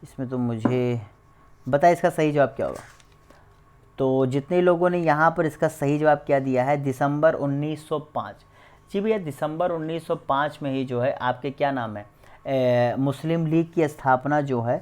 इसमें तो मुझे बताइए इसका सही जवाब क्या होगा। तो जितने लोगों ने यहाँ पर इसका सही जवाब क्या दिया है, दिसंबर 1905। जी भैया, दिसंबर 1905 में ही जो है आपके क्या नाम है, मुस्लिम लीग की स्थापना जो है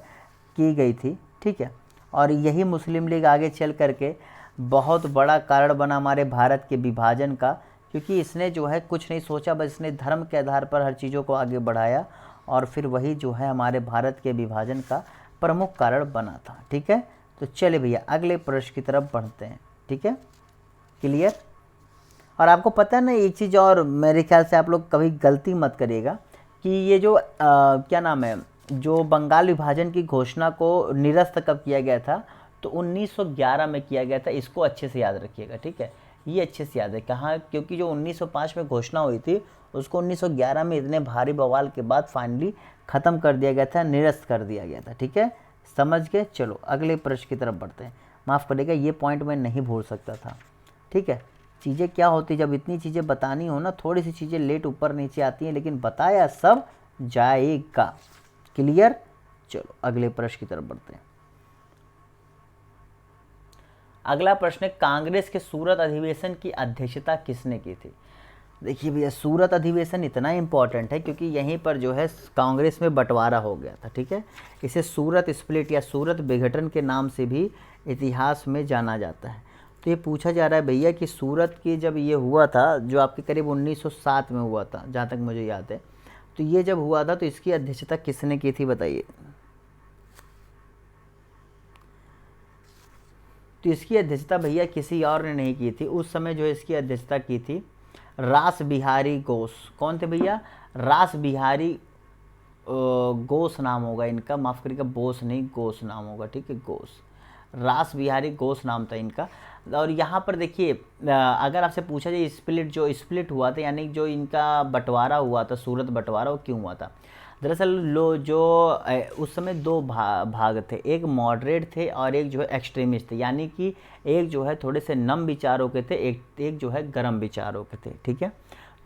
की गई थी, ठीक है। और यही मुस्लिम लीग आगे चल करके बहुत बड़ा कारण बना हमारे भारत के विभाजन का, क्योंकि इसने जो है कुछ नहीं सोचा, बस इसने धर्म के आधार पर हर चीज़ों को आगे बढ़ाया और फिर वही जो है हमारे भारत के विभाजन का प्रमुख कारण बना था। ठीक है, तो चलिए भैया अगले प्रश्न की तरफ बढ़ते हैं। ठीक है, क्लियर। और आपको पता है ना एक चीज़ और, मेरे ख्याल से आप लोग कभी गलती मत करिएगा कि ये जो क्या नाम है, जो बंगाल विभाजन की घोषणा को निरस्त कब किया गया था, तो 1911 में किया गया था। इसको अच्छे से याद रखिएगा। ठीक है, ये अच्छे से याद है कहाँ, क्योंकि जो 1905 में घोषणा हुई थी उसको 1911 में इतने भारी बवाल के बाद फाइनली ख़त्म कर दिया गया था, निरस्त कर दिया गया था। ठीक है, समझ गए। चलो अगले प्रश्न की तरफ बढ़ते हैं। माफ़ करिएगा, ये पॉइंट मैं नहीं भूल सकता था। ठीक है, चीज़ें क्या होती, जब इतनी चीज़ें बतानी हो ना, थोड़ी सी चीज़ें लेट ऊपर नीचे आती हैं, लेकिन बताया सब जाएगा। क्लियर। चलो अगले प्रश्न की तरफ बढ़ते हैं। अगला प्रश्न है, कांग्रेस के सूरत अधिवेशन की अध्यक्षता किसने की थी? देखिए भैया, सूरत अधिवेशन इतना इम्पॉर्टेंट है क्योंकि यहीं पर जो है कांग्रेस में बंटवारा हो गया था। ठीक है, इसे सूरत स्प्लिट या सूरत विघटन के नाम से भी इतिहास में जाना जाता है। तो ये पूछा जा रहा है भैया कि सूरत की जब ये हुआ था, जो आपके करीब 1907 में हुआ था जहाँ तक मुझे याद है, तो ये जब हुआ था तो इसकी अध्यक्षता किसने की थी बताइए? तो इसकी अध्यक्षता भैया किसी और ने नहीं की थी। उस समय जो है इसकी अध्यक्षता की थी रास बिहारी घोष। कौन थे भैया? रास बिहारी घोष नाम होगा इनका, माफ़ करिएगा बोस नहीं, घोष नाम होगा। ठीक है, घोष, रास बिहारी घोष नाम था इनका। और यहाँ पर देखिए अगर आपसे पूछा जाए स्प्लिट, जो स्प्लिट हुआ था यानी जो इनका बंटवारा हुआ था, सूरत बंटवारा, वो क्यों हुआ था? दरअसल उस समय दो भाग थे, एक मॉडरेट थे और एक जो है एक्सट्रीमिस्ट थे, यानी कि एक जो है थोड़े से नम विचारों के थे, एक जो है गर्म विचारों के थे। ठीक है,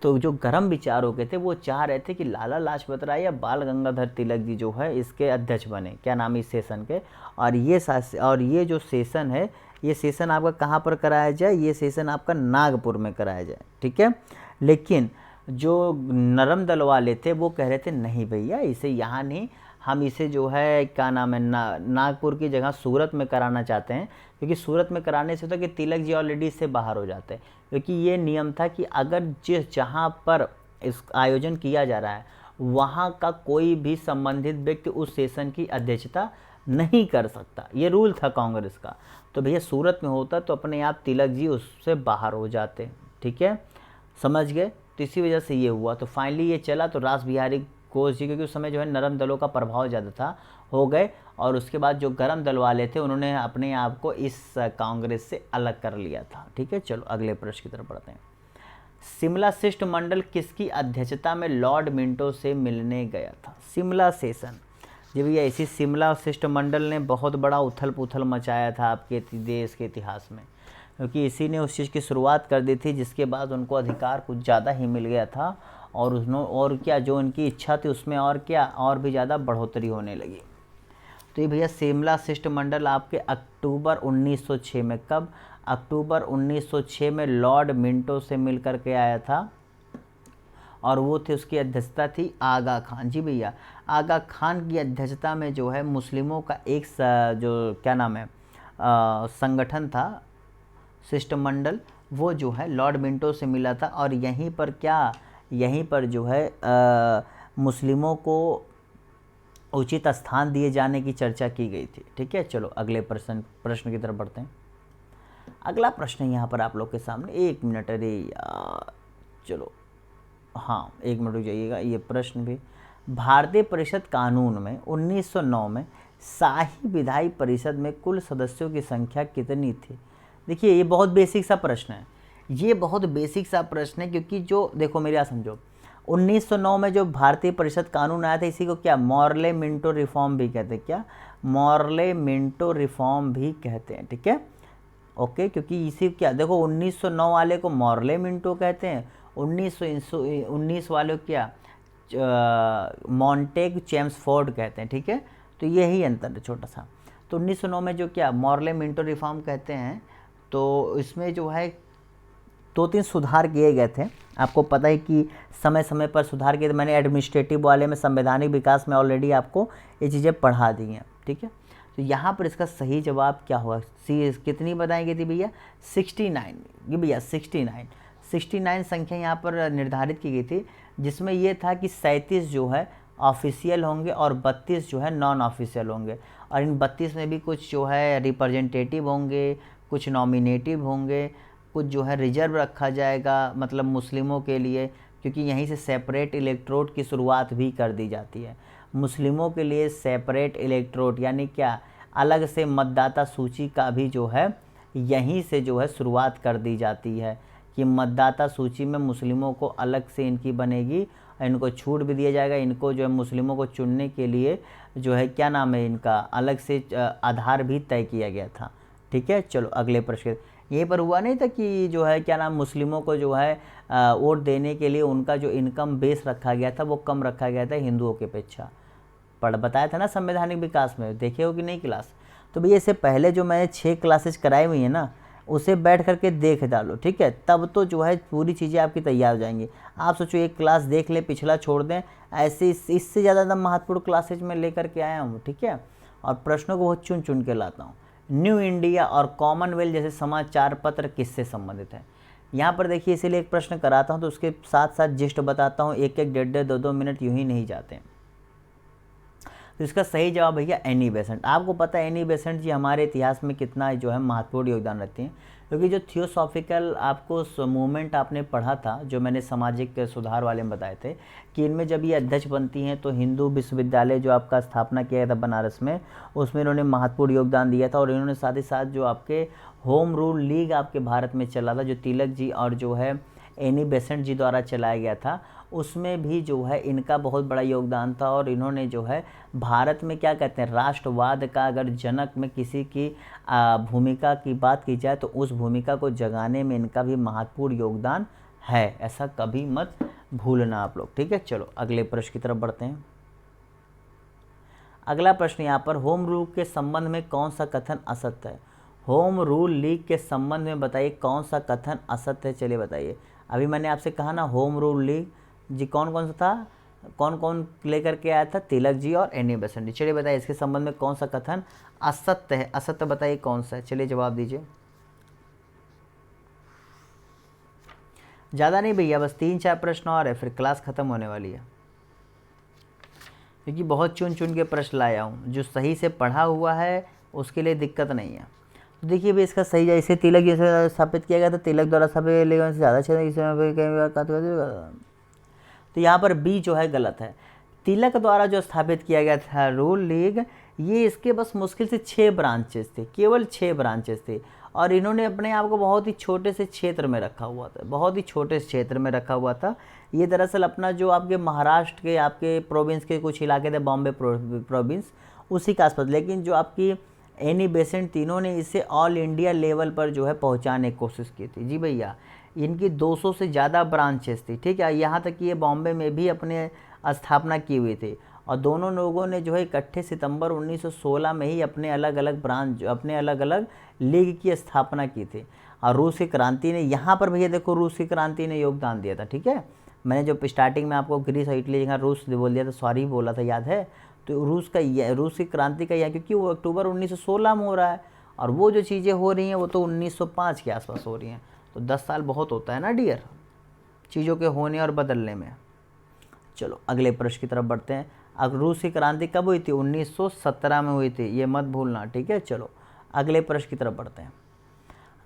तो जो गर्म विचारों के थे वो चाह रहे थे कि लाला लाजपत राय या बाल गंगाधर तिलक जी जो है इसके अध्यक्ष बने, क्या नाम है इस सेशन के। और ये जो सेशन है, ये सेशन आपका कहाँ पर कराया जाए? ये सेशन आपका नागपुर में कराया जाए। ठीक है, लेकिन जो नरम दल वाले थे वो कह रहे थे नहीं भैया, इसे यहाँ नहीं, हम इसे जो है क्या नाम है नागपुर की जगह सूरत में कराना चाहते हैं, क्योंकि सूरत में कराने से होता कि तिलक जी ऑलरेडी इससे बाहर हो जाते हैं। क्योंकि ये नियम था कि अगर जहाँ पर इस आयोजन किया जा रहा है वहाँ का कोई भी संबंधित व्यक्ति उस सेशन की अध्यक्षता नहीं कर सकता, ये रूल था कांग्रेस का। तो भैया सूरत में होता तो अपने आप तिलक जी उससे बाहर हो जाते। ठीक है, समझ गए। तो इसी वजह से ये हुआ, तो फाइनली ये चला तो रास बिहारी घोष जी, क्योंकि उस समय जो है नरम दलों का प्रभाव ज़्यादा था, हो गए। और उसके बाद जो गर्म दल वाले थे उन्होंने अपने आप को इस कांग्रेस से अलग कर लिया था। ठीक है, चलो अगले प्रश्न की तरफ बढ़ते हैं। शिमला शिष्टमंडल किसकी अध्यक्षता में लॉर्ड मिंटो से मिलने गया था? शिमला सेशन, जी भैया, इसी शिमला शिष्टमंडल ने बहुत बड़ा उथल पुथल मचाया था आपके देश के इतिहास में, क्योंकि इसी ने उस चीज़ की शुरुआत कर दी थी जिसके बाद उनको अधिकार कुछ ज़्यादा ही मिल गया था, और उसने और क्या जो उनकी इच्छा थी उसमें और क्या और भी ज़्यादा बढ़ोतरी होने लगी। तो ये भैया शिमला शिष्टमंडल आपके अक्टूबर 1906 में, कब? अक्टूबर 1906 में लॉर्ड मिंटो से मिल कर के आया था, और वो थे, उसकी अध्यक्षता थी आगा खान। जी भैया, आगा खान की अध्यक्षता में जो है मुस्लिमों का एक जो क्या नाम है संगठन था, शिष्टमंडल, वो जो है लॉर्ड मिंटो से मिला था। और यहीं पर जो है मुस्लिमों को उचित स्थान दिए जाने की चर्चा की गई थी। ठीक है, चलो अगले प्रश्न की तरफ बढ़ते हैं। अगला प्रश्न है यहाँ पर आप लोग के सामने, 1 मिनट, अरे यार चलो हाँ 1 मिनट रुक जाइएगा। ये प्रश्न भी, भारतीय परिषद कानून में 1909 में शाही विधायी परिषद में कुल सदस्यों की संख्या कितनी थी? देखिए ये बहुत बेसिक सा प्रश्न है, ये बहुत बेसिक सा प्रश्न है, क्योंकि जो देखो मेरी बात समझो, 1909 में जो भारतीय परिषद कानून आया था इसी को क्या मॉर्ले मिंटो रिफॉर्म भी कहते हैं, क्या मॉर्ले मिंटो रिफॉर्म भी कहते हैं। ठीक है, ओके, क्योंकि इसी क्या देखो 1909 वाले को मॉर्ले मिंटो कहते हैं, 1919 वाले को क्या मॉन्टेग चेम्सफोर्ड कहते हैं। ठीक है, तो यही अंतर है छोटा सा। तो 1909 में जो क्या मॉर्ले मिंटो रिफॉर्म कहते हैं, तो इसमें जो है 2-3 सुधार किए गए थे। आपको पता है कि समय समय पर सुधार किए थे, मैंने एडमिनिस्ट्रेटिव वाले में संवैधानिक विकास में ऑलरेडी आपको ये चीज़ें पढ़ा दी हैं। ठीक है, तो यहाँ पर इसका सही जवाब क्या होगा? सी कितनी बताई गई थी भैया? 69। ये भैया 69 69 संख्या यहाँ पर निर्धारित की गई थी, जिसमें ये था कि 37 जो है ऑफिशियल होंगे और 32 जो है नॉन ऑफिशियल होंगे। और इन 32 में भी कुछ जो है रिप्रेजेंटेटिव होंगे, कुछ नॉमिनेटिव होंगे, कुछ जो है रिजर्व रखा जाएगा मतलब मुस्लिमों के लिए, क्योंकि यहीं से सेपरेट इलेक्ट्रोड की शुरुआत भी कर दी जाती है। मुस्लिमों के लिए सेपरेट इलेक्ट्रोड यानी क्या, अलग से मतदाता सूची का भी जो है यहीं से जो है शुरुआत कर दी जाती है कि मतदाता सूची में मुस्लिमों को अलग से इनकी बनेगी, इनको छूट भी दिया जाएगा। इनको जो है मुस्लिमों को चुनने के लिए जो है क्या नाम है इनका, अलग से आधार भी तय किया गया था। ठीक है, चलो अगले प्रश्न। यहीं पर हुआ नहीं था कि जो है क्या नाम, मुस्लिमों को जो है वोट देने के लिए उनका जो इनकम बेस रखा गया था वो कम रखा गया था हिंदुओं की अपेक्षा। बताया था ना संवैधानिक विकास में, देखे हो कि नहीं क्लास? तो भैया इससे पहले जो मैंने 6 क्लासेज कराई हुई है ना, उसे बैठ करके देख डालो, ठीक है, तब तो जो है पूरी चीज़ें आपकी तैयार हो जाएंगी। आप सोचो एक क्लास देख ले, पिछला छोड़ दें, ऐसे इससे ज़्यादा महत्वपूर्ण क्लासेज में लेकर के आया हूँ, ठीक है। और प्रश्नों को बहुत चुन चुन के लाता हूँ। न्यू इंडिया और कॉमनवेल्थ जैसे समाचार पत्र किससे संबंधित है? यहाँ पर देखिए, इसीलिए एक प्रश्न कराता हूँ तो उसके साथ साथ जिस्ट बताता हूँ, एक एक 1.5 2 मिनट यूँ ही नहीं जाते हैं। तो इसका सही जवाब भैया एनी बेसेंट। आपको पता है एनी बेसेंट जी हमारे इतिहास में कितना जो है महत्वपूर्ण योगदान रखती हैं, क्योंकि जो थियोसॉफिकल आपको मूवमेंट आपने पढ़ा था, जो मैंने सामाजिक सुधार वाले में बताए थे कि इनमें जब ये अध्यक्ष बनती हैं तो हिंदू विश्वविद्यालय जो आपका स्थापना किया गया था बनारस में, उसमें इन्होंने महत्वपूर्ण योगदान दिया था। और इन्होंने साथ ही साथ जो आपके होम रूल लीग आपके भारत में चला था, जो तिलक जी और जो है एनी बेसेंट जी द्वारा चलाया गया था, उसमें भी जो है इनका बहुत बड़ा योगदान था। और इन्होंने जो है भारत में क्या कहते हैं, राष्ट्रवाद का अगर जनक में किसी की भूमिका की बात की जाए तो उस भूमिका को जगाने में इनका भी महत्वपूर्ण योगदान है, ऐसा कभी मत भूलना आप लोग, ठीक है। चलो अगले प्रश्न की तरफ बढ़ते हैं। अगला प्रश्न यहाँ पर, होम रूल के संबंध में कौन सा कथन असत्य है? होम रूल लीग के संबंध में बताइए कौन सा कथन असत्य है, चलिए बताइए। अभी मैंने आपसे कहा ना होम रूल लीग जी कौन कौन सा था, कौन कौन लेकर के आया था, तिलक जी और एनी बेसेंट जी। चलिए बताइए इसके संबंध में कौन सा कथन असत्य है? असत्य बताइए कौन सा है, चलिए जवाब दीजिए। ज़्यादा नहीं भैया, बस 3-4 प्रश्न और है, फिर क्लास ख़त्म होने वाली है, क्योंकि बहुत चुन चुन के प्रश्न लाया हूँ। जो सही से पढ़ा हुआ है उसके लिए दिक्कत नहीं है। तो देखिए भाई इसका सही जैसे तिलक जैसे स्थापित किया गया था, तिलक द्वारा स्थापित लेकिन से ज़्यादा, तो यहाँ पर बी जो है गलत है। तिलक द्वारा जो स्थापित किया गया था रूल लीग, ये इसके बस मुश्किल से 6 ब्रांचेस थे, केवल 6 ब्रांचेस थे। और इन्होंने अपने आप को बहुत ही छोटे से क्षेत्र में रखा हुआ था, बहुत ही छोटे क्षेत्र में रखा हुआ था। ये दरअसल अपना जो आपके महाराष्ट्र के आपके प्रोविंस के कुछ इलाके थे, बॉम्बे प्रोविंस, उसी के आसपास। लेकिन जो आपकी एनी बेसेंट तीनों ने इसे ऑल इंडिया लेवल पर जो है पहुँचाने की कोशिश की थी। जी भैया, इनकी 200 से ज़्यादा ब्रांचेस थी, ठीक है। यहाँ तक कि ये बॉम्बे में भी अपने स्थापना की हुई थी। और दोनों लोगों ने जो है 31 सितंबर 1916 में ही अपने अलग अलग ब्रांच, अपने अलग अलग लीग की स्थापना की थी। और रूस की क्रांति ने, यहाँ पर भैया देखो रूस की क्रांति ने योगदान दिया था, ठीक है। मैंने जो स्टार्टिंग में आपको ग्रीस और इटली जगह रूस बोल दिया था, सॉरी बोला था, याद है? तो रूस की क्रांति का यह, क्योंकि वो अक्टूबर 1916 में हो रहा है और वो जो चीज़ें हो रही हैं वो तो 1905 के आसपास हो रही हैं। तो 10 साल बहुत होता है ना डियर, चीज़ों के होने और बदलने में। चलो अगले प्रश्न की तरफ बढ़ते हैं। अब रूस की क्रांति कब हुई थी? 1917 में हुई थी, ये मत भूलना, ठीक है। चलो अगले प्रश्न की तरफ बढ़ते हैं।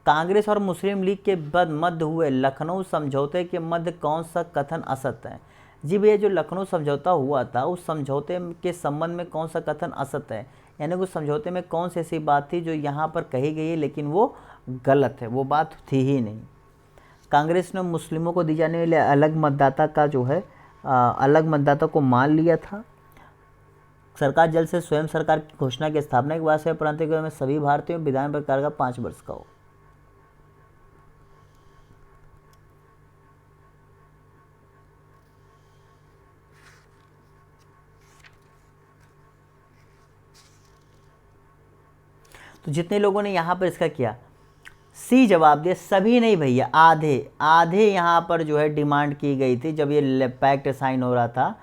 कांग्रेस और मुस्लिम लीग के मध्य हुए लखनऊ समझौते के मध्य कौन सा कथन असत्य है? जी भैया, जो लखनऊ समझौता हुआ था उस समझौते के संबंध में कौन सा कथन असत्य है? यानी उस समझौते में कौन सी ऐसी बात थी जो यहाँ पर कही गई है लेकिन वो गलत है, वो बात थी ही नहीं। कांग्रेस ने मुस्लिमों को दी जाने वाले अलग मतदाता का जो है अलग मतदाता को मान लिया था। सरकार जल्द से स्वयं सरकार की घोषणा की स्थापना के बाद से प्रांतीय में सभी भारतीयों विधान प्रकार का 5 वर्ष का हो। तो जितने लोगों ने यहाँ पर इसका किया सी जवाब दिया, सभी नहीं भैया, आधे यहाँ पर जो है डिमांड की गई थी जब ये पैक्ट साइन हो रहा था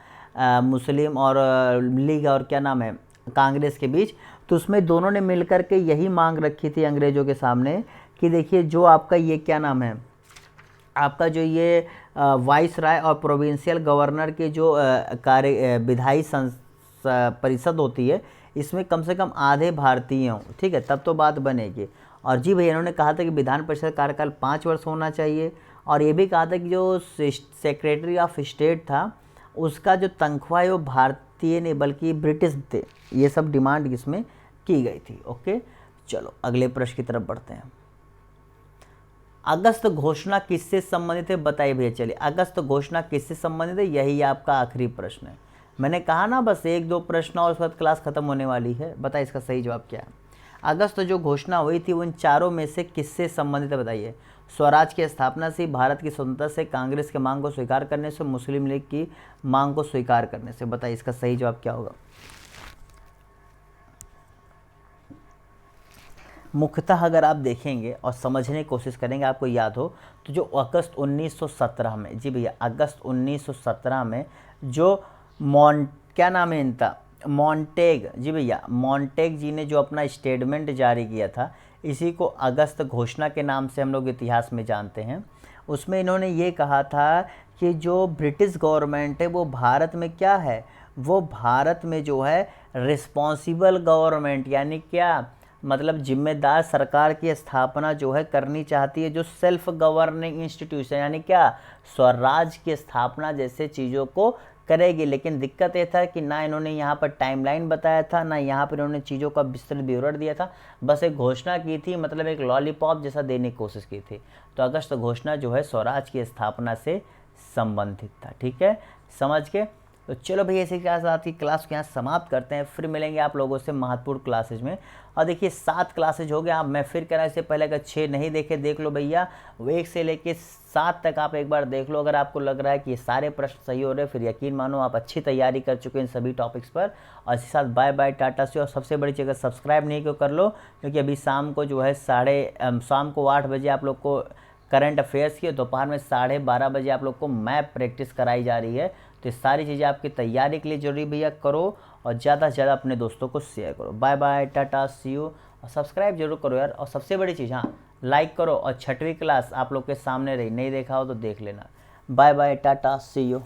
मुस्लिम और लीग और क्या नाम है कांग्रेस के बीच। तो उसमें दोनों ने मिलकर के यही मांग रखी थी अंग्रेज़ों के सामने कि देखिए जो आपका ये क्या नाम है आपका जो ये वाइस राय और प्रोविंशियल गवर्नर के जो कार्य विधायी परिषद होती है, इसमें कम से कम आधे भारतीय हों, ठीक है, तब तो बात बनेगी। और जी भैया इन्होंने कहा था कि विधान परिषद कार्यकाल 5 वर्ष होना चाहिए, और ये भी कहा था कि जो सेक्रेटरी ऑफ स्टेट था उसका जो तनख्वाह है वो भारतीय नहीं बल्कि ब्रिटिश थे। ये सब डिमांड इसमें की गई थी। ओके, चलो अगले प्रश्न की तरफ बढ़ते हैं। अगस्त घोषणा किससे संबंधित है, बताइए भैया। चलिए, अगस्त घोषणा किससे संबंधित है, यही आपका आखिरी प्रश्न है। मैंने कहा ना बस 1-2 प्रश्न और उसके बाद क्लास खत्म होने वाली है। बताइए इसका सही जवाब क्या है। अगस्त जो घोषणा हुई थी उन चारों में से किससे संबंधित है, बताइए। स्वराज की स्थापना से, भारत की स्वतंत्रता से, कांग्रेस के मांग को स्वीकार करने से, मुस्लिम लीग की मांग को स्वीकार करने से। बताइए इसका सही जवाब क्या होगा। मुख्यतः अगर आप देखेंगे और समझने की कोशिश करेंगे, आपको याद हो तो जो अगस्त 1917 में, जी भैया अगस्त 1917 में जो क्या नाम है इनका, मॉन्टेग, जी भैया मॉन्टेग जी ने जो अपना स्टेटमेंट जारी किया था, इसी को अगस्त घोषणा के नाम से हम लोग इतिहास में जानते हैं। उसमें इन्होंने ये कहा था कि जो ब्रिटिश गवर्नमेंट है वो भारत में क्या है, वो भारत में जो है रिस्पॉन्सिबल गवर्नमेंट, यानी क्या मतलब जिम्मेदार सरकार की स्थापना जो है करनी चाहती है, जो सेल्फ गवर्निंग इंस्टीट्यूशन यानी क्या स्वराज की स्थापना जैसे चीज़ों को करेगी। लेकिन दिक्कत ये था कि ना इन्होंने यहाँ पर टाइमलाइन बताया था, ना यहाँ पर इन्होंने चीज़ों का विस्तृत विवरण दिया था, बस एक घोषणा की थी, मतलब एक लॉलीपॉप जैसा देने की कोशिश की थी। तो अगस्त घोषणा जो है स्वराज की स्थापना से संबंधित था। ठीक है, समझ के। तो चलो भैया इसी के साथ ही क्लास को यहाँ समाप्त करते हैं, फिर मिलेंगे आप लोगों से महत्वपूर्ण क्लासेज में। और देखिए 7 क्लासेज हो गया। अब मैं फिर कह रहा हूँ, इससे पहले अगर 6 नहीं देखे देख लो भैया, वो 1 से लेके 7 तक आप एक बार देख लो। अगर आपको लग रहा है कि ये सारे प्रश्न सही हो रहे हैं, फिर यकीन मानो आप अच्छी तैयारी कर चुके हैं इन सभी टॉपिक्स पर। और इसी साथ बाय बाय, टाटा से। और सबसे बड़ी चीज़, अगर सब्सक्राइब नहीं क्यों कर लो, क्योंकि अभी शाम को जो है शाम को 8 बजे आप लोग को करंट अफेयर्स की, दोपहर में 12:30 बजे आप लोग को मैप प्रैक्टिस कराई जा रही है। तो ये सारी चीज़ें आपकी तैयारी के लिए जरूरी भैया, करो और ज़्यादा से ज़्यादा अपने दोस्तों को शेयर करो। Bye bye, ta-ta, see you. और सब्सक्राइब जरूर करो यार। और सबसे बड़ी चीज़, हाँ लाइक करो। और 6वीं क्लास आप लोग के सामने रही, नहीं देखा हो तो देख लेना। Bye bye, ta-ta, see you.